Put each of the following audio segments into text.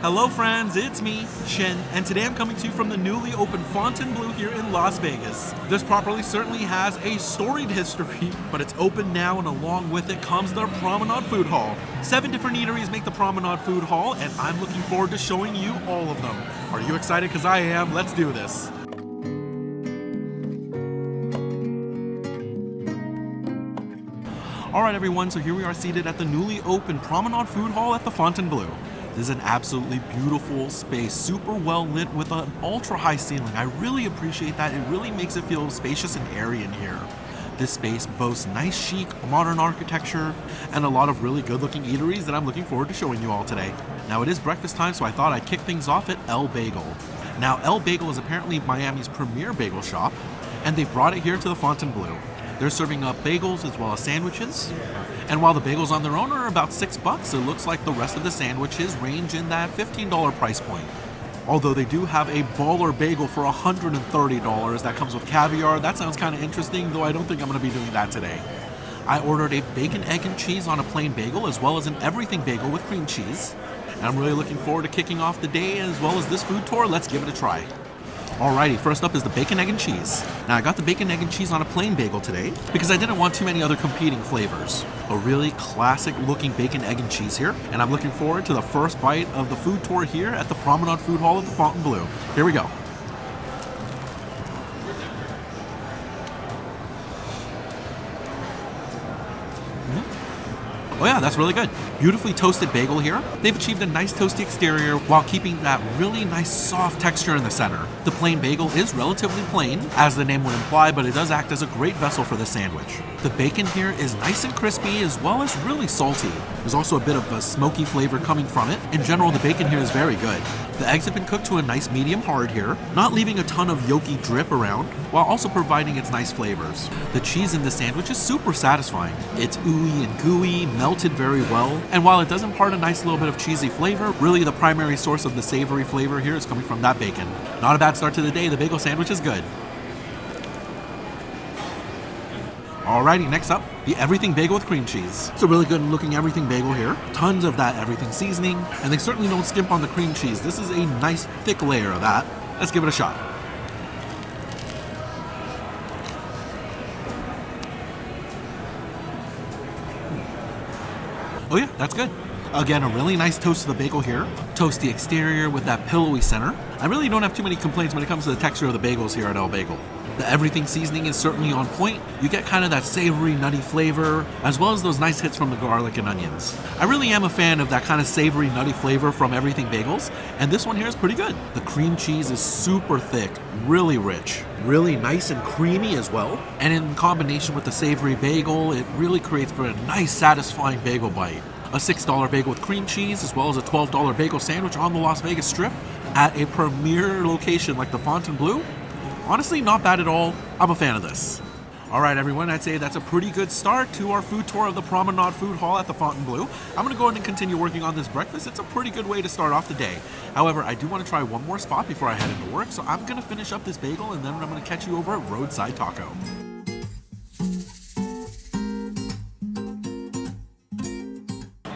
Hello friends, it's me, Shin, and today I'm coming to you from the newly opened Fontainebleau here in Las Vegas. This property certainly has a storied history, but it's open now, and along with it comes the Promenade Food Hall. 7 different eateries make the Promenade Food Hall, and I'm looking forward to showing you all of them. Are you excited? Because I am. Let's do this. Alright everyone, so here we are seated at the newly opened Promenade Food Hall at the Fontainebleau. This is an absolutely beautiful space, super well lit with an ultra high ceiling. I really appreciate that. It really makes it feel spacious and airy in here. This space boasts nice chic modern architecture and a lot of really good looking eateries that I'm looking forward to showing you all today. Now it is breakfast time, so I thought I'd kick things off at El Bagel. Now El Bagel is apparently Miami's premier bagel shop, and they've brought it here to the Fontainebleau. They're serving up bagels as well as sandwiches. And while the bagels on their own are about $6, it looks like the rest of the sandwiches range in that $15 price point. Although they do have a baller bagel for $130 that comes with caviar. That sounds kind of interesting, though I don't think I'm going to be doing that today. I ordered a bacon, egg, and cheese on a plain bagel as well as an everything bagel with cream cheese. And I'm really looking forward to kicking off the day as well as this food tour. Let's give it a try. Alrighty, first up is the bacon, egg, and cheese. Now I got the bacon, egg, and cheese on a plain bagel today because I didn't want too many other competing flavors. A really classic looking bacon, egg, and cheese here, and I'm looking forward to the first bite of the food tour here at the Promenade Food Hall at the Fontainebleau. Here we go. Oh yeah, that's really good. Beautifully toasted bagel here. They've achieved a nice toasty exterior while keeping that really nice soft texture in the center. The plain bagel is relatively plain, as the name would imply, but it does act as a great vessel for the sandwich. The bacon here is nice and crispy as well as really salty. There's also a bit of a smoky flavor coming from it. In general, the bacon here is very good. The eggs have been cooked to a nice medium hard here, not leaving a ton of yolky drip around, while also providing its nice flavors. The cheese in the sandwich is super satisfying. It's ooey and gooey, melted very well, and while it does impart a nice little bit of cheesy flavor, really the primary source of the savory flavor here is coming from that bacon. Not a bad start to the day, the bagel sandwich is good. Alrighty, next up, the everything bagel with cream cheese. It's a really good looking everything bagel here. Tons of that everything seasoning, and they certainly don't skimp on the cream cheese. This is a nice thick layer of that. Let's give it a shot. Oh yeah, that's good. Again, a really nice toast to the bagel here. Toasty exterior with that pillowy center. I really don't have too many complaints when it comes to the texture of the bagels here at El Bagel. The everything seasoning is certainly on point. You get kind of that savory, nutty flavor, as well as those nice hits from the garlic and onions. I really am a fan of that kind of savory, nutty flavor from everything bagels, and this one here is pretty good. The cream cheese is super thick, really rich, really nice and creamy as well. And in combination with the savory bagel, it really creates for a nice, satisfying bagel bite. A $6 bagel with cream cheese, as well as a $12 bagel sandwich on the Las Vegas Strip at a premier location like the Fontainebleau. Honestly, not bad at all. I'm a fan of this. Alright everyone, I'd say that's a pretty good start to our food tour of the Promenade Food Hall at the Fontainebleau. I'm going to go ahead and continue working on this breakfast. It's a pretty good way to start off the day. However, I do want to try one more spot before I head into work, so I'm going to finish up this bagel and then I'm going to catch you over at Roadside Taco.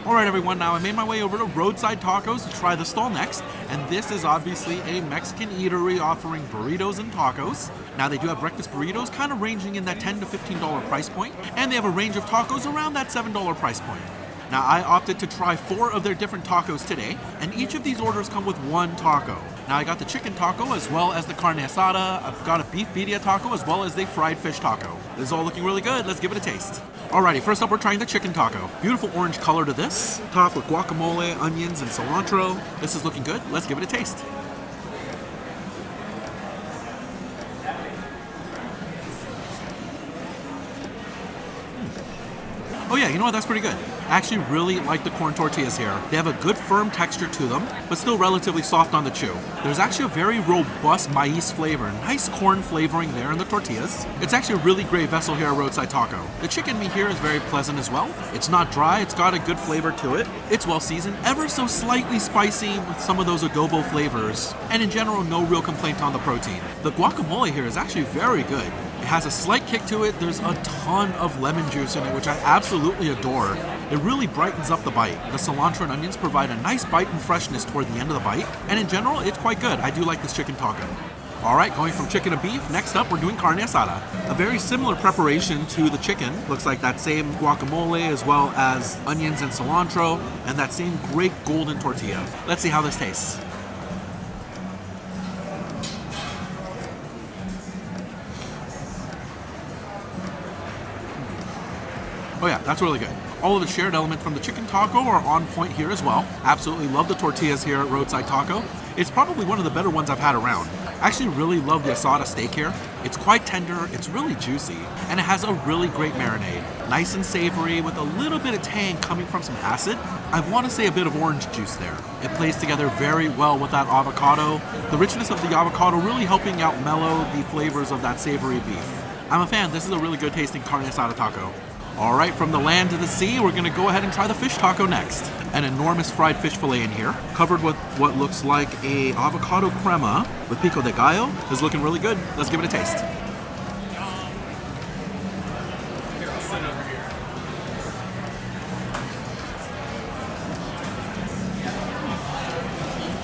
Alright everyone, now I made my way over to Roadside Tacos to try the stall next, and this is obviously a Mexican eatery offering burritos and tacos. Now they do have breakfast burritos kind of ranging in that $10 to $15 price point, and they have a range of tacos around that $7 price point. Now I opted to try 4 of their different tacos today, and each of these orders come with one taco. Now I got the chicken taco as well as the carne asada, I've got a beef birria taco as well as the fried fish taco. This is all looking really good, let's give it a taste. Alrighty, first up we're trying the chicken taco. Beautiful orange color to this, topped with guacamole, onions, and cilantro. This is looking good, let's give it a taste. Oh yeah, you know what, that's pretty good. I actually really like the corn tortillas here. They have a good firm texture to them, but still relatively soft on the chew. There's actually a very robust maize flavor, nice corn flavoring there in the tortillas. It's actually a really great vessel here at Roadside Taco. The chicken meat here is very pleasant as well. It's not dry, it's got a good flavor to it. It's well seasoned, ever so slightly spicy with some of those adobo flavors. And in general, no real complaint on the protein. The guacamole here is actually very good. It has a slight kick to it. There's a ton of lemon juice in it, which I absolutely adore. It really brightens up the bite. The cilantro and onions provide a nice bite and freshness toward the end of the bite, and in general, it's quite good. I do like this chicken taco. All right, going from chicken to beef, next up we're doing carne asada. A very similar preparation to the chicken. Looks like that same guacamole as well as onions and cilantro, and that same great golden tortilla. Let's see how this tastes. Oh yeah, that's really good. All of the shared elements from the chicken taco are on point here as well. Absolutely love the tortillas here at Roadside Taco. It's probably one of the better ones I've had around. I actually really love the asada steak here. It's quite tender, it's really juicy, and it has a really great marinade. Nice and savory with a little bit of tang coming from some acid. I want to say a bit of orange juice there. It plays together very well with that avocado. The richness of the avocado really helping out mellow the flavors of that savory beef. I'm a fan. This is a really good tasting carne asada taco. All right, from the land to the sea, we're gonna go ahead and try the fish taco next. An enormous fried fish fillet in here, covered with what looks like a avocado crema with pico de gallo. This is looking really good. Let's give it a taste.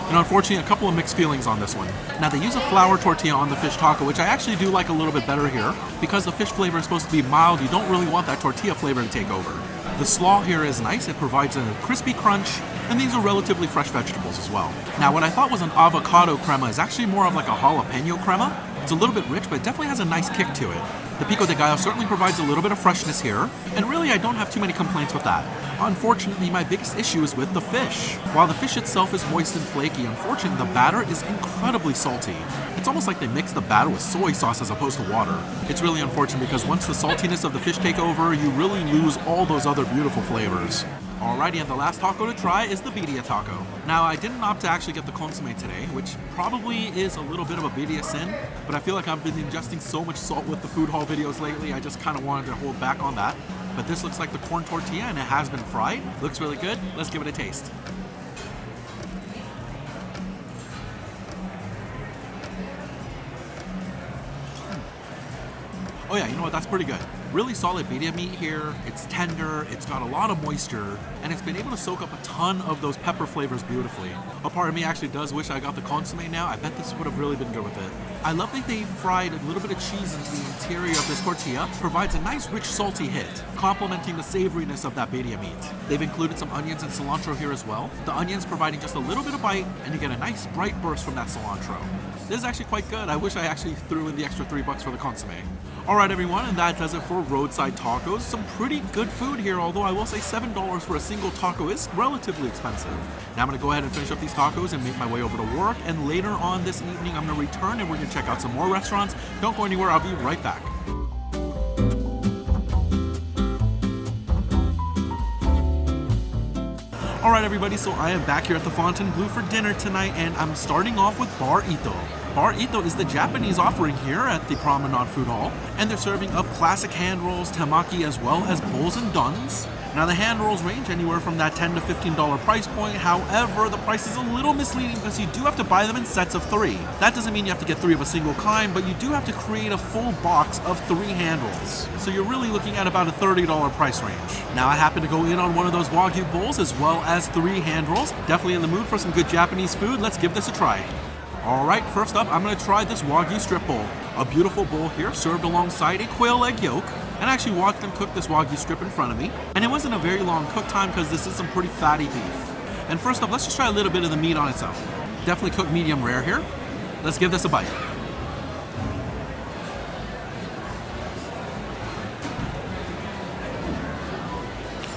And unfortunately, a couple of mixed feelings on this one. Now, they use a flour tortilla on the fish taco, which I actually do like a little bit better here. Because the fish flavor is supposed to be mild, you don't really want that tortilla flavor to take over. The slaw here is nice. It provides a crispy crunch, and these are relatively fresh vegetables as well. Now, what I thought was an avocado crema is actually more of like a jalapeno crema. It's a little bit rich, but it definitely has a nice kick to it. The pico de gallo certainly provides a little bit of freshness here, and really I don't have too many complaints with that. Unfortunately, my biggest issue is with the fish. While the fish itself is moist and flaky, unfortunately the batter is incredibly salty. It's almost like they mix the batter with soy sauce as opposed to water. It's really unfortunate because once the saltiness of the fish take over, you really lose all those other beautiful flavors. Alrighty, and the last taco to try is the birria taco. Now, I didn't opt to actually get the consomme today, which probably is a little bit of a birria sin, but I feel like I've been ingesting so much salt with the food hall videos lately, I just kind of wanted to hold back on that. But this looks like the corn tortilla, and it has been fried. Looks really good. Let's give it a taste. Oh yeah, you know what, that's pretty good. Really solid birria meat here. It's tender, it's got a lot of moisture, and it's been able to soak up a ton of those pepper flavors beautifully. A part of me actually does wish I got the consomme now. I bet this would have really been good with it. I love that they fried a little bit of cheese into the interior of this tortilla. Provides a nice rich salty hit, complementing the savoriness of that birria meat. They've included some onions and cilantro here as well. The onions providing just a little bit of bite, and you get a nice bright burst from that cilantro. This is actually quite good. I wish I actually threw in the extra $3 for the consomme. Alright everyone, and that does it for Roadside Tacos. Some pretty good food here, although I will say $7 for a single taco is relatively expensive. Now I'm going to go ahead and finish up these tacos and make my way over to work, and later on this evening I'm going to return and we're going to check out some more restaurants. Don't go anywhere, I'll be right back. Alright everybody, so I am back here at the Fontainebleau for dinner tonight, and I'm starting off with Barito. Barito is the Japanese offering here at the Promenade Food Hall, and they're serving up classic hand rolls, temaki, as well as bowls and duns. Now the hand rolls range anywhere from that $10 to $15 price point. However, the price is a little misleading because you do have to buy them in sets of 3. That doesn't mean you have to get 3 of a single kind, but you do have to create a full box of 3 hand rolls. So you're really looking at about a $30 price range. Now I happen to go in on one of those Wagyu bowls as well as 3 hand rolls. Definitely in the mood for some good Japanese food. Let's give this a try. Alright, first up, I'm going to try this Wagyu strip bowl. A beautiful bowl here, served alongside a quail egg yolk. And I actually watched them cook this Wagyu strip in front of me. And it wasn't a very long cook time because this is some pretty fatty beef. And first up, let's just try a little bit of the meat on its own. Definitely cooked medium rare here. Let's give this a bite.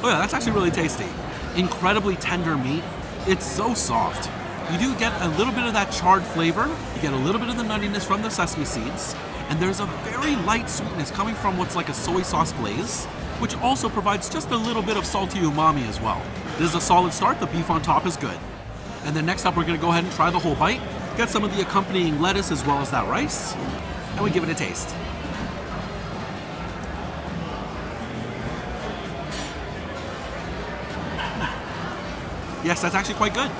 Oh yeah, that's actually really tasty. Incredibly tender meat. It's so soft. You do get a little bit of that charred flavor, you get a little bit of the nuttiness from the sesame seeds, and there's a very light sweetness coming from what's like a soy sauce glaze, which also provides just a little bit of salty umami as well. This is a solid start, the beef on top is good. And then next up we're going to go ahead and try the whole bite, get some of the accompanying lettuce as well as that rice, and we give it a taste. Yes, that's actually quite good.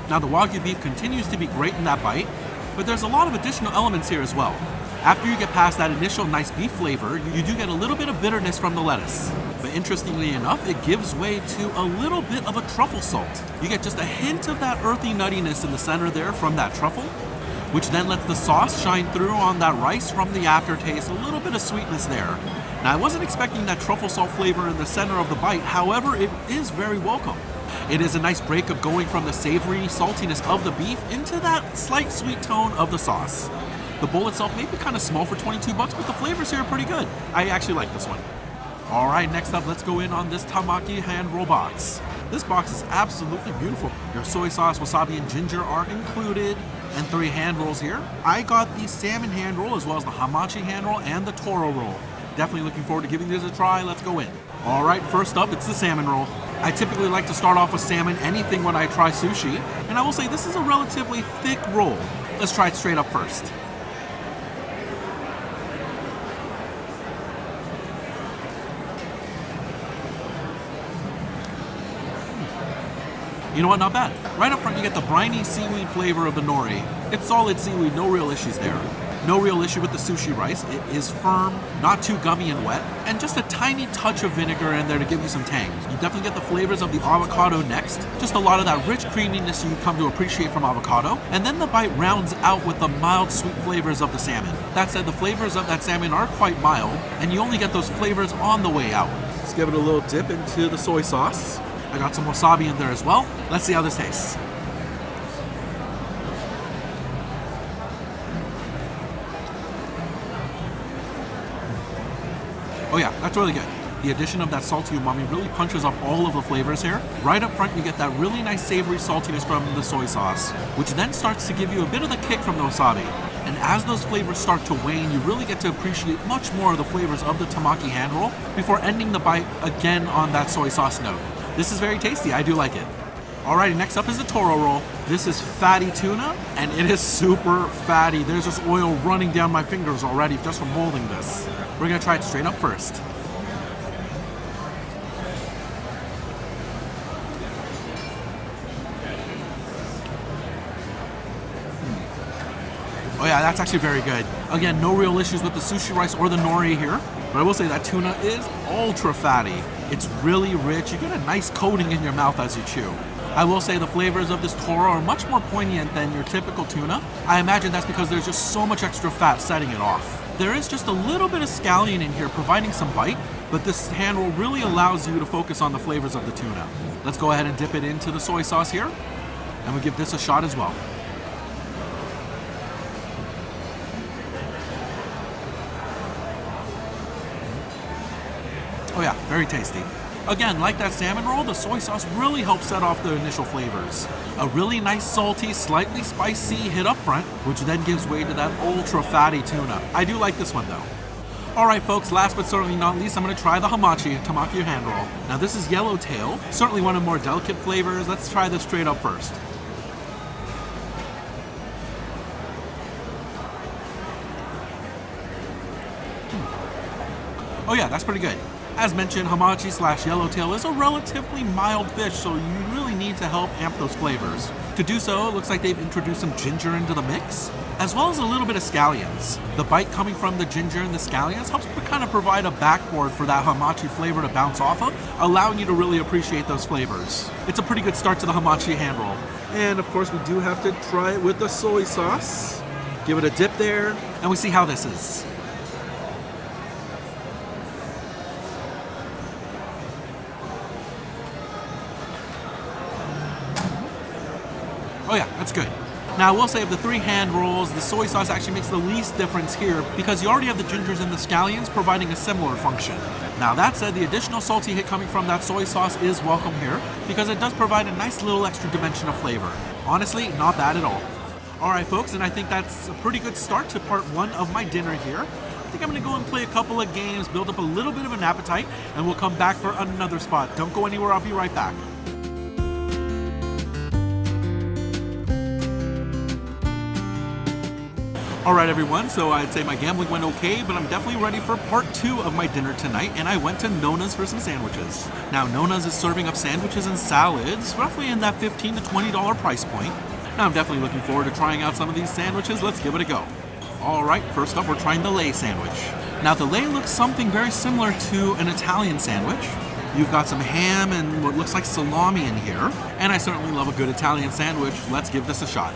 Now the Wagyu beef continues to be great in that bite, but there's a lot of additional elements here as well. After you get past that initial nice beef flavor, you do get a little bit of bitterness from the lettuce. But interestingly enough, it gives way to a little bit of a truffle salt. You get just a hint of that earthy nuttiness in the center there from that truffle, which then lets the sauce shine through on that rice from the aftertaste, a little bit of sweetness there. Now, I wasn't expecting that truffle salt flavor in the center of the bite, however, it is very welcome. It is a nice break of going from the savory saltiness of the beef into that slight sweet tone of the sauce. The bowl itself may be kind of small for 22 bucks, but the flavors here are pretty good. I actually like this one. All right, next up, let's go in on this tamaki hand roll box. This box is absolutely beautiful. Your soy sauce, wasabi, and ginger are included, and 3 hand rolls here. I got the salmon hand roll as well as the hamachi hand roll and the toro roll. Definitely looking forward to giving this a try. Let's go in. All right, first up, it's the salmon roll. I typically like to start off with salmon anything when I try sushi, and I will say this is a relatively thick roll. Let's try it straight up first. You know what, not bad. Right up front, you get the briny seaweed flavor of the nori. It's solid seaweed, no real issues there. No real issue with the sushi rice. It is firm, not too gummy and wet, and just a tiny touch of vinegar in there to give you some tang. You definitely get the flavors of the avocado next. Just a lot of that rich creaminess you come to appreciate from avocado. And then the bite rounds out with the mild sweet flavors of the salmon. That said, the flavors of that salmon are quite mild, and you only get those flavors on the way out. Let's give it a little dip into the soy sauce. I got some wasabi in there as well. Let's see how this tastes. Oh yeah, that's really good. The addition of that salty umami really punches up all of the flavors here. Right up front, you get that really nice savory saltiness from the soy sauce, which then starts to give you a bit of the kick from the wasabi. And as those flavors start to wane, you really get to appreciate much more of the flavors of the tamaki hand roll before ending the bite again on that soy sauce note. This is very tasty. I do like it. Alrighty, next up is the toro roll. This is fatty tuna, and it is super fatty. There's this oil running down my fingers already just from holding this. We're gonna try it straight up first. Oh yeah, that's actually very good. Again, no real issues with the sushi rice or the nori here, but I will say that tuna is ultra fatty. It's really rich. You get a nice coating in your mouth as you chew. I will say the flavors of this toro are much more poignant than your typical tuna. I imagine that's because there's just so much extra fat setting it off. There is just a little bit of scallion in here providing some bite, but this hand roll really allows you to focus on the flavors of the tuna. Let's go ahead and dip it into the soy sauce here, and we'll give this a shot as well. Oh yeah, very tasty. Again, like that salmon roll, the soy sauce really helps set off the initial flavors. A really nice salty, slightly spicy hit up front, which then gives way to that ultra fatty tuna. I do like this one though. Alright folks, last but certainly not least, I'm going to try the hamachi, tamaki hand roll. Now this is yellowtail, certainly one of the more delicate flavors. Let's try this straight up first. Oh yeah, that's pretty good. As mentioned, hamachi slash yellowtail is a relatively mild fish, so you really need to help amp those flavors. To do so, it looks like they've introduced some ginger into the mix, as well as a little bit of scallions. The bite coming from the ginger and the scallions helps to kind of provide a backboard for that hamachi flavor to bounce off of, allowing you to really appreciate those flavors. It's a pretty good start to the hamachi hand roll. And of course, we do have to try it with the soy sauce. Give it a dip there, and we see how this is. Oh yeah, that's good. Now I will say of the 3 hand rolls, the soy sauce actually makes the least difference here because you already have the gingers and the scallions providing a similar function. Now that said, the additional salty hit coming from that soy sauce is welcome here because it does provide a nice little extra dimension of flavor. Honestly, not bad at all. Alright folks, and I think that's a pretty good start to part 1 of my dinner here. I think I'm going to go and play a couple of games, build up a little bit of an appetite, and we'll come back for another spot. Don't go anywhere, I'll be right back. Alright everyone, so I'd say my gambling went okay, but I'm definitely ready for part 2 of my dinner tonight, and I went to Nonas for some sandwiches. Now Nonas is serving up sandwiches and salads, roughly in that $15 to $20 price point. Now I'm definitely looking forward to trying out some of these sandwiches. Let's give it a go. All right, first up, we're trying the lei sandwich. Now, the lei looks something very similar to an Italian sandwich. You've got some ham and what looks like salami in here. And I certainly love a good Italian sandwich. Let's give this a shot.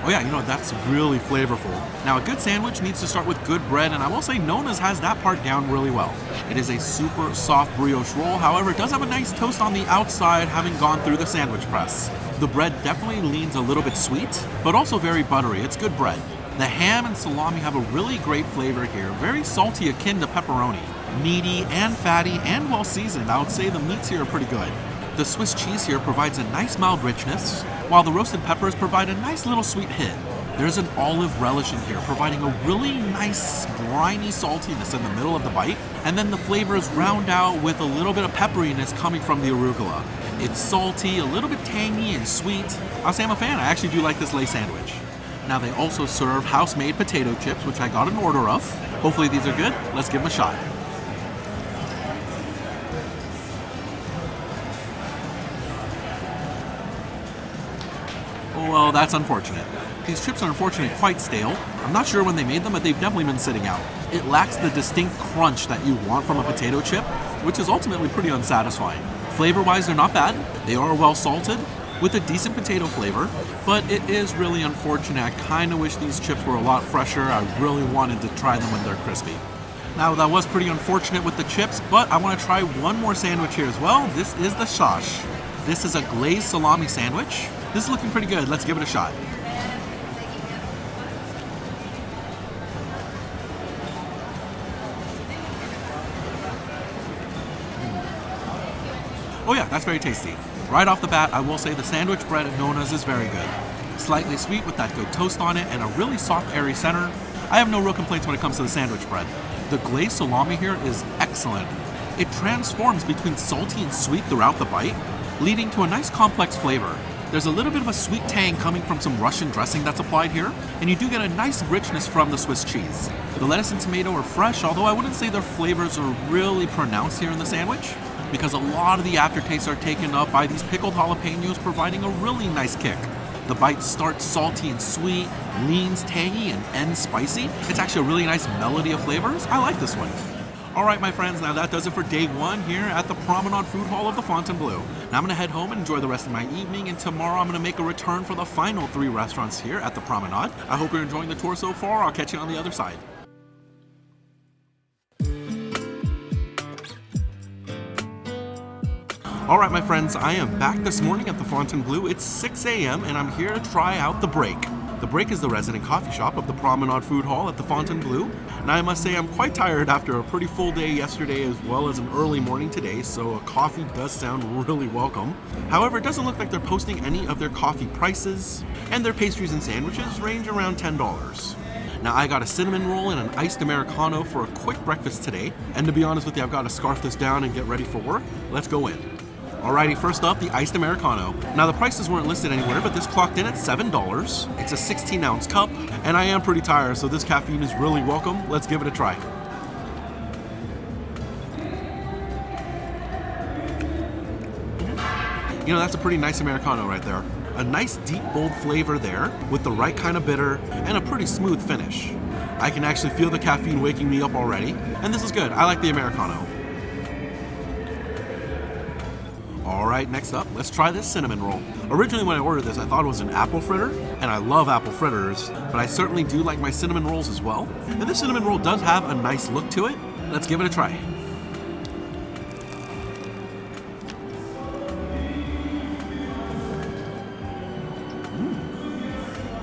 Oh yeah, you know, that's really flavorful. Now, a good sandwich needs to start with good bread, and I will say Nonas has that part down really well. It is a super soft brioche roll, however, it does have a nice toast on the outside, having gone through the sandwich press. The bread definitely leans a little bit sweet, but also very buttery. It's good bread. The ham and salami have a really great flavor here, very salty, akin to pepperoni. Meaty and fatty and well seasoned. I would say the meats here are pretty good. The Swiss cheese here provides a nice mild richness, while the roasted peppers provide a nice little sweet hit. There's an olive relish in here, providing a really nice briny saltiness in the middle of the bite, and then the flavors round out with a little bit of pepperiness coming from the arugula. It's salty, a little bit tangy and sweet. I'll say I'm a fan. I actually do like this lei sandwich. Now, they also serve house-made potato chips, which I got an order of. Hopefully these are good. Let's give them a shot. Well, that's unfortunate. These chips are unfortunately quite stale. I'm not sure when they made them, but they've definitely been sitting out. It lacks the distinct crunch that you want from a potato chip, which is ultimately pretty unsatisfying. Flavor-wise, they're not bad. They are well salted, with a decent potato flavor, but it is really unfortunate. I kind of wish these chips were a lot fresher. I really wanted to try them when they're crispy. Now, that was pretty unfortunate with the chips, but I want to try one more sandwich here as well. This is the Shash. This is a glazed salami sandwich. This is looking pretty good. Let's give it a shot. Oh yeah, that's very tasty. Right off the bat, I will say the sandwich bread at Nona's is very good. Slightly sweet with that good toast on it and a really soft, airy center. I have no real complaints when it comes to the sandwich bread. The glazed salami here is excellent. It transforms between salty and sweet throughout the bite, leading to a nice complex flavor. There's a little bit of a sweet tang coming from some Russian dressing that's applied here, and you do get a nice richness from the Swiss cheese. The lettuce and tomato are fresh, although I wouldn't say their flavors are really pronounced here in the sandwich, because a lot of the aftertastes are taken up by these pickled jalapenos, providing a really nice kick. The bite starts salty and sweet, leans tangy, and ends spicy. It's actually a really nice melody of flavors. I like this one. All right, my friends, now that does it for day one here at the Promenade Food Hall of the Fontainebleau. Now I'm going to head home and enjoy the rest of my evening, and tomorrow I'm going to make a return for the final 3 restaurants here at the Promenade. I hope you're enjoying the tour so far. I'll catch you on the other side. All right, my friends, I am back this morning at the Fontainebleau. It's 6 a.m. and I'm here to try out The Break. The Break is the resident coffee shop of the Promenade Food Hall at the Fontainebleau. Now, I must say I'm quite tired after a pretty full day yesterday as well as an early morning today, so a coffee does sound really welcome. However, it doesn't look like they're posting any of their coffee prices, and their pastries and sandwiches range around $10. Now, I got a cinnamon roll and an iced Americano for a quick breakfast today, and to be honest with you, I've got to scarf this down and get ready for work. Let's go in. Alrighty, first up, the iced Americano. Now, the prices weren't listed anywhere, but this clocked in at $7. It's a 16-ounce cup, and I am pretty tired, so this caffeine is really welcome. Let's give it a try. You know, that's a pretty nice Americano right there. A nice, deep, bold flavor there, with the right kind of bitter, and a pretty smooth finish. I can actually feel the caffeine waking me up already, and this is good. I like the Americano. Alright, next up, let's try this cinnamon roll. Originally when I ordered this, I thought it was an apple fritter, and I love apple fritters, but I certainly do like my cinnamon rolls as well. And this cinnamon roll does have a nice look to it. Let's give it a try.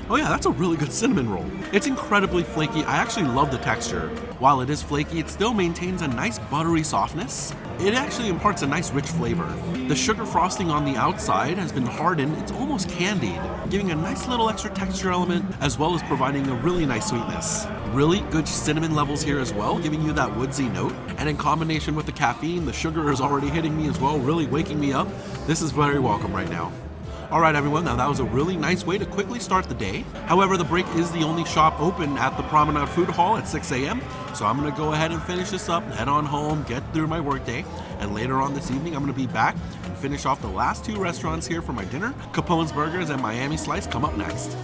Oh yeah, that's a really good cinnamon roll. It's incredibly flaky. I actually love the texture. While it is flaky, it still maintains a nice buttery softness. It actually imparts a nice rich flavor. The sugar frosting on the outside has been hardened. It's almost candied, giving a nice little extra texture element as well as providing a really nice sweetness. Really good cinnamon levels here as well, giving you that woodsy note. And in combination with the caffeine, the sugar is already hitting me as well, really waking me up. This is very welcome right now. Alright everyone, now that was a really nice way to quickly start the day. However, the break is the only shop open at the Promenade Food Hall at 6 a.m. So I'm going to go ahead and finish this up, head on home, get through my workday, and later on this evening I'm going to be back and finish off the last two restaurants here for my dinner. Capone's Burgers and Miami Slice come up next.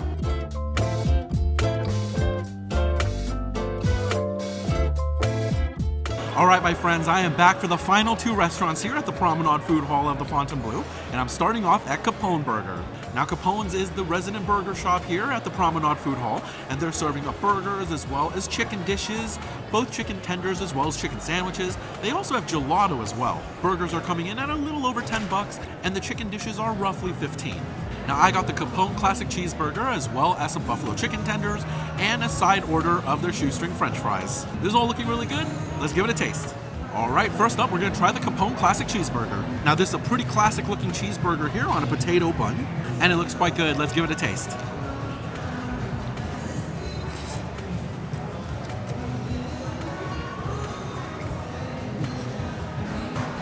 Alright my friends, I am back for the final two restaurants here at the Promenade Food Hall of the Fontainebleau, and I'm starting off at Capone Burger. Now Capone's is the resident burger shop here at the Promenade Food Hall, and they're serving up burgers as well as chicken dishes, both chicken tenders as well as chicken sandwiches. They also have gelato as well. Burgers are coming in at a little over $10, and the chicken dishes are roughly $15. Now I got the Capone Classic Cheeseburger as well as some buffalo chicken tenders and a side order of their shoestring french fries. This is all looking really good. Let's give it a taste. Alright, first up we're going to try the Capone Classic Cheeseburger. Now this is a pretty classic looking cheeseburger here on a potato bun, and it looks quite good. Let's give it a taste.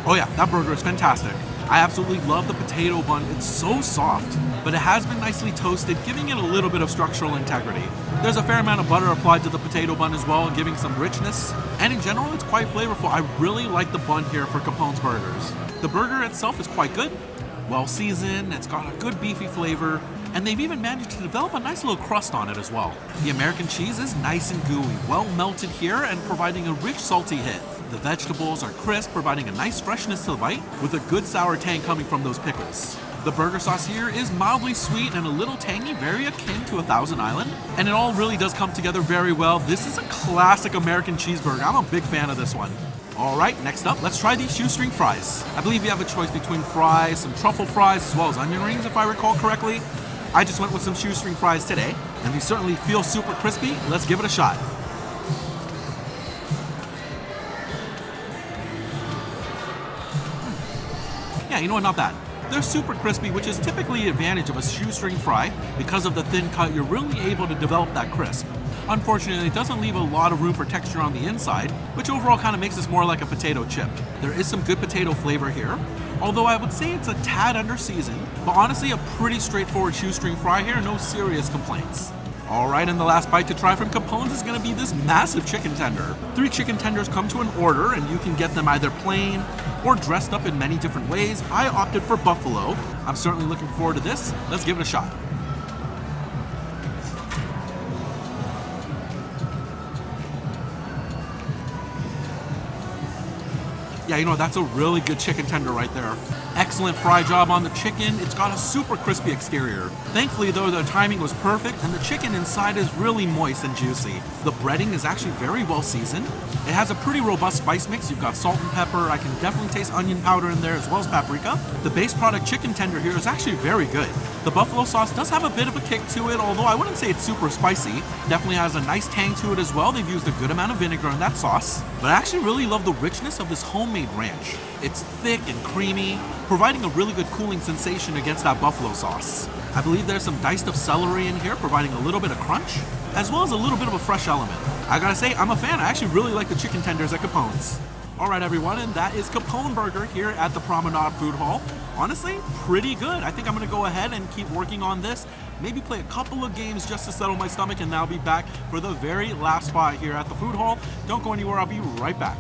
Oh yeah, that burger is fantastic. I absolutely love the potato bun. It's so soft, but it has been nicely toasted, giving it a little bit of structural integrity. There's a fair amount of butter applied to the potato bun as well, giving some richness. And in general, it's quite flavorful. I really like the bun here for Capone's Burgers. The burger itself is quite good, well seasoned, it's got a good beefy flavor, and they've even managed to develop a nice little crust on it as well. The American cheese is nice and gooey, well melted here and providing a rich salty hit. The vegetables are crisp, providing a nice freshness to the bite, with a good sour tang coming from those pickles. The burger sauce here is mildly sweet and a little tangy, very akin to a Thousand Island, and it all really does come together very well. This is a classic American cheeseburger. I'm a big fan of this one. Alright, next up, let's try these shoestring fries. I believe you have a choice between fries, some truffle fries, as well as onion rings, if I recall correctly. I just went with some shoestring fries today, and these certainly feel super crispy. Let's give it a shot. Yeah, you know what, not bad. They're super crispy, which is typically the advantage of a shoestring fry. Because of the thin cut, you're really able to develop that crisp. Unfortunately, it doesn't leave a lot of room for texture on the inside, which overall kind of makes this more like a potato chip. There is some good potato flavor here, although I would say it's a tad under seasoned, but honestly a pretty straightforward shoestring fry here, no serious complaints. Alright, and the last bite to try from Capone's is going to be this massive chicken tender. 3 chicken tenders come to an order, and you can get them either plain or dressed up in many different ways. I opted for buffalo. I'm certainly looking forward to this. Let's give it a shot. Yeah, you know, that's a really good chicken tender right there. Excellent fry job on the chicken. It's got a super crispy exterior. Thankfully though, the timing was perfect and the chicken inside is really moist and juicy. The breading is actually very well seasoned. It has a pretty robust spice mix. You've got salt and pepper. I can definitely taste onion powder in there as well as paprika. The base product chicken tender here is actually very good. The buffalo sauce does have a bit of a kick to it, although I wouldn't say it's super spicy. Definitely has a nice tang to it as well. They've used a good amount of vinegar in that sauce. But I actually really love the richness of this homemade ranch. It's thick and creamy, providing a really good cooling sensation against that buffalo sauce. I believe there's some diced up celery in here, providing a little bit of crunch, as well as a little bit of a fresh element. I gotta say, I'm a fan. I actually really like the chicken tenders at Capone's. Alright everyone, and that is Capone Burger here at the Promenade Food Hall. Honestly, pretty good. I think I'm gonna go ahead and keep working on this. Maybe play a couple of games just to settle my stomach, and then I'll be back for the very last spot here at the food hall. Don't go anywhere, I'll be right back.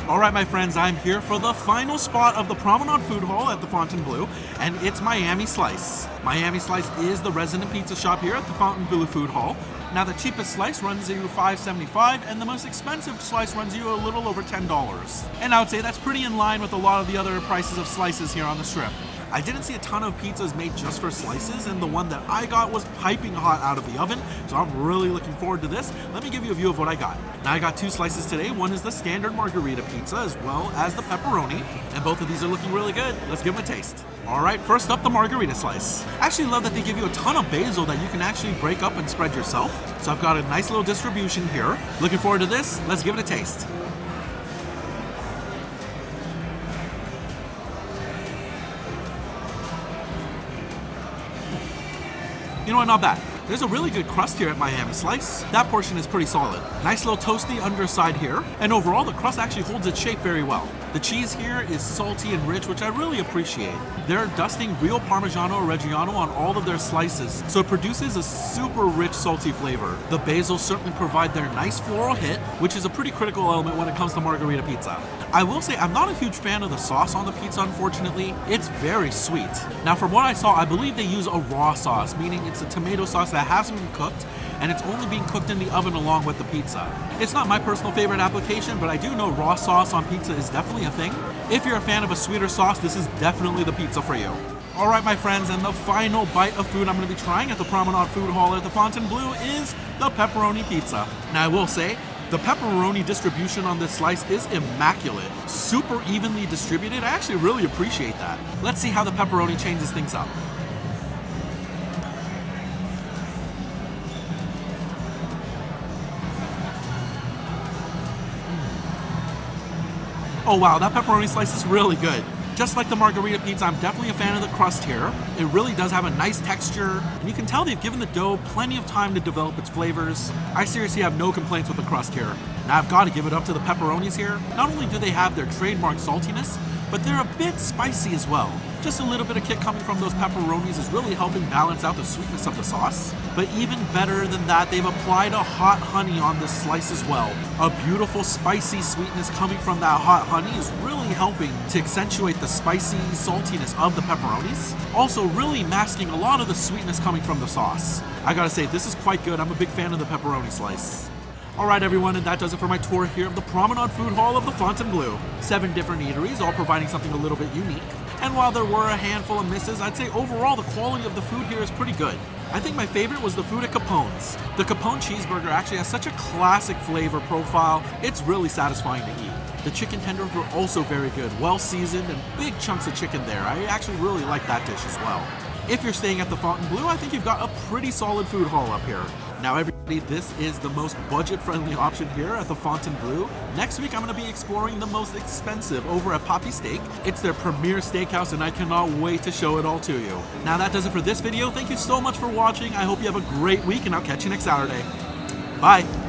Alright my friends, I'm here for the final spot of the Promenade Food Hall at the Fontainebleau, and it's Miami Slice. Miami Slice is the resident pizza shop here at the Fontainebleau Food Hall. Now the cheapest slice runs you $5.75 and the most expensive slice runs you a little over $10. And I would say that's pretty in line with a lot of the other prices of slices here on the strip. I didn't see a ton of pizzas made just for slices, and the one that I got was piping hot out of the oven, so I'm really looking forward to this. Let me give you a view of what I got. Now I got 2 slices today. One is the standard margarita pizza as well as the pepperoni, and both of these are looking really good. Let's give them a taste. Alright, first up, the margarita slice. I actually love that they give you a ton of basil that you can actually break up and spread yourself, so I've got a nice little distribution here. Looking forward to this. Let's give it a taste. You know what, not bad. There's a really good crust here at Miami Slice. That portion is pretty solid. Nice little toasty underside here, and overall the crust actually holds its shape very well. The cheese here is salty and rich, which I really appreciate. They're dusting real Parmigiano Reggiano on all of their slices, so it produces a super rich salty flavor. The basil certainly provide their nice floral hit, which is a pretty critical element when it comes to margarita pizza. I will say I'm not a huge fan of the sauce on the pizza, unfortunately. It's very sweet. Now from what I saw, I believe they use a raw sauce, meaning it's a tomato sauce that hasn't been cooked, and it's only being cooked in the oven along with the pizza. It's not my personal favorite application, but I do know raw sauce on pizza is definitely a thing. If you're a fan of a sweeter sauce, this is definitely the pizza for you. Alright my friends, and the final bite of food I'm going to be trying at the Promenade Food Hall at the Fontainebleau is the pepperoni pizza. Now I will say, the pepperoni distribution on this slice is immaculate. Super evenly distributed. I actually really appreciate that. Let's see how the pepperoni changes things up. Oh wow, that pepperoni slice is really good. Just like the margarita pizza, I'm definitely a fan of the crust here. It really does have a nice texture, and you can tell they've given the dough plenty of time to develop its flavors. I seriously have no complaints with the crust here. Now I've got to give it up to the pepperonis here. Not only do they have their trademark saltiness, but they're a bit spicy as well. Just a little bit of kick coming from those pepperonis is really helping balance out the sweetness of the sauce. But even better than that, they've applied a hot honey on this slice as well. A beautiful spicy sweetness coming from that hot honey is really helping to accentuate the spicy saltiness of the pepperonis. Also really masking a lot of the sweetness coming from the sauce. I gotta say, this is quite good. I'm a big fan of the pepperoni slice. Alright everyone, and that does it for my tour here of the Promenade Food Hall of the Fontainebleau. 7 different eateries, all providing something a little bit unique. And while there were a handful of misses, I'd say overall the quality of the food here is pretty good. I think my favorite was the food at Capone's. The Capone cheeseburger actually has such a classic flavor profile, it's really satisfying to eat. The chicken tenders were also very good, well seasoned and big chunks of chicken there. I actually really like that dish as well. If you're staying at the Fontainebleau, I think you've got a pretty solid food hall up here. Now everybody, this is the most budget-friendly option here at the Fontainebleau. Next week I'm going to be exploring the most expensive over at Poppy Steak. It's their premier steakhouse and I cannot wait to show it all to you. Now that does it for this video. Thank you so much for watching. I hope you have a great week and I'll catch you next Saturday. Bye!